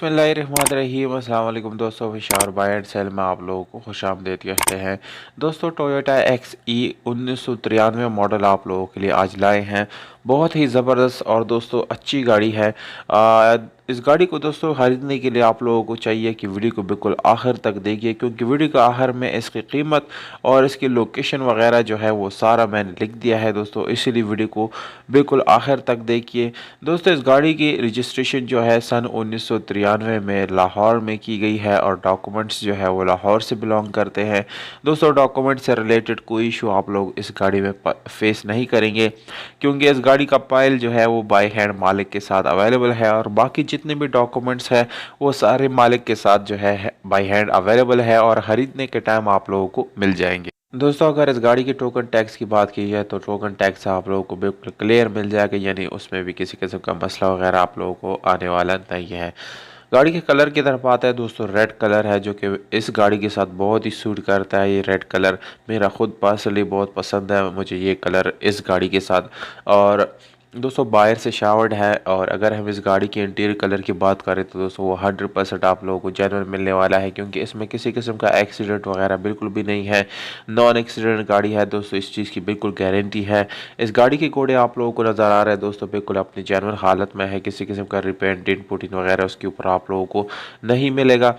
बिस्मिल्लाहिर्रहमानिर्रहीम। अस्सलाम वालेकुम दोस्तों, विशाल बाय एंड सेल में आप लोगों को खुशामदीद कहते हैं। दोस्तों, टोयोटा XE 1993 मॉडल आप लोगों के लिए आज लाए हैं। बहुत ही ज़बरदस्त और दोस्तों अच्छी गाड़ी है। इस गाड़ी को दोस्तों खरीदने के लिए आप लोगों को चाहिए कि वीडियो को बिल्कुल आखिर तक देखिए, क्योंकि वीडियो के आखिर में इसकी कीमत और इसकी लोकेशन वगैरह जो है वो सारा मैंने लिख दिया है दोस्तों, इसीलिए वीडियो को बिल्कुल आखिर तक देखिए। दोस्तों, इस गाड़ी की रजिस्ट्रेशन जो है सन 1993 में लाहौर में की गई है और डॉक्यूमेंट्स जो है वो लाहौर से बिलोंग करते हैं। दोस्तों, डॉक्यूमेंट से रिलेटेड कोई इशू आप लोग इस गाड़ी में फेस नहीं करेंगे, क्योंकि इस गाड़ी का पाइल जो है वो बाय हैंड मालिक के साथ अवेलेबल है और बाकी जितने भी डॉक्यूमेंट्स हैं वो सारे मालिक के साथ जो है बाय हैंड अवेलेबल है और ख़रीदने के टाइम आप लोगों को मिल जाएंगे। दोस्तों, अगर इस गाड़ी की टोकन टैक्स की बात की जाए तो टोकन टैक्स आप लोगों को बिल्कुल क्लियर मिल जाएगा, यानी उसमें भी किसी किस्म का मसला वगैरह आप लोगों को आने वाला नहीं है। गाड़ी के कलर की तरफ आता है दोस्तों, रेड कलर है जो कि इस गाड़ी के साथ बहुत ही सूट करता है। ये रेड कलर मेरा खुद पर्सनली बहुत पसंद है, मुझे ये कलर इस गाड़ी के साथ। और दोस्तों, बाहर से शावर्ड है और अगर हम इस गाड़ी के इंटीरियर कलर की बात करें तो दोस्तों वो 100% आप लोगों को जेन्युइन मिलने वाला है, क्योंकि इसमें किसी किस्म का एक्सीडेंट वगैरह बिल्कुल भी नहीं है। नॉन एक्सीडेंट गाड़ी है दोस्तों, इस चीज़ की बिल्कुल गारंटी है। इस गाड़ी के कोड़े आप लोगों को नज़र आ रहे हैं दोस्तों, बिल्कुल अपनी जेन्युइन हालत में है, किसी किस्म का रिपेंट डिंट पुटिंग वगैरह उसके ऊपर आप लोगों को नहीं मिलेगा।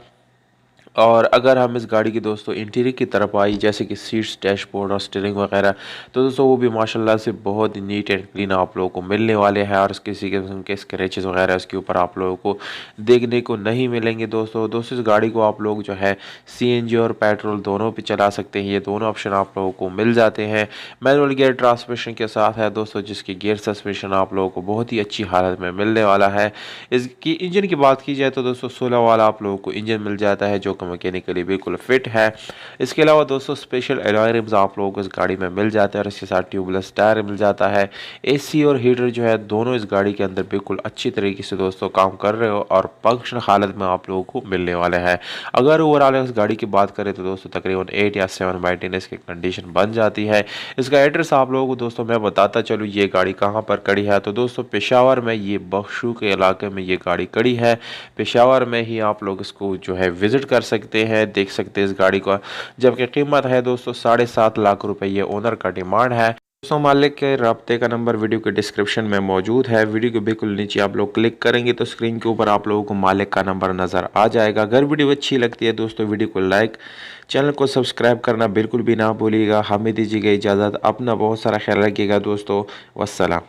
और अगर हम इस गाड़ी की दोस्तों इंटीरियर की तरफ आई, जैसे कि सीट्स, डैशबोर्ड और स्टीयरिंग वगैरह, तो दोस्तों वो भी माशाल्लाह से बहुत ही नीट एंड क्लीन आप लोगों को मिलने वाले हैं और किसी किस्म के स्क्रैचेस वगैरह इसके ऊपर आप लोगों को देखने को नहीं मिलेंगे। दोस्तों इस गाड़ी को आप लोग जो है CNG और पेट्रोल दोनों पे चला सकते हैं, ये दोनों ऑप्शन आप लोगों को मिल जाते हैं। मैनुअल गियर ट्रांसमिशन के साथ है दोस्तों, जिसकी गियर सस्पेंशन आप लोगों को बहुत ही अच्छी हालत में मिलने वाला है। इसकी इंजन की बात की जाए तो दोस्तों 16 वाला आप लोगों को इंजन मिल जाता है, जो मैकेनिकली बिल्कुल फिट है। इसके अलावा दोस्तों स्पेशल अलॉय रिम्स आप लोगों को इस गाड़ी में मिल जाता है और इसके साथ ट्यूबलेस टायर मिल जाता है। AC और हीटर जो है दोनों इस गाड़ी के अंदर बिल्कुल अच्छी तरीके से दोस्तों काम कर रहे हो और फंक्शन हालत में आप लोगों को मिलने वाले हैं। अगर ओवरऑल इस गाड़ी की बात करें तो दोस्तों तकरीबन 8 या 7 मेंटेनेंस की कंडीशन बन जाती है। इसका एड्रेस आप लोगों को दोस्तों मैं बताता चलूँ, ये गाड़ी कहाँ पर खड़ी है। तो दोस्तों पेशावर में, ये बख्शू के इलाके में ये गाड़ी खड़ी है। पेशावर में ही आप लोग इसको जो है विज़िट कर सकते हैं, देख सकते हैं इस गाड़ी का, जबकि कीमत है दोस्तों 7.5 लाख रुपए ये ओनर का डिमांड है। दोस्तों, मालिक के रब्ते का नंबर वीडियो के डिस्क्रिप्शन में मौजूद है। वीडियो के बिल्कुल नीचे आप लोग क्लिक करेंगे तो स्क्रीन के ऊपर आप लोगों को मालिक का नंबर नज़र आ जाएगा। अगर वीडियो अच्छी लगती है दोस्तों, वीडियो को लाइक, चैनल को सब्सक्राइब करना बिल्कुल भी ना भूलिएगा। हमें दीजिएगा इजाज़त, अपना बहुत सारा ख्याल रखिएगा दोस्तों। वस्सलाम।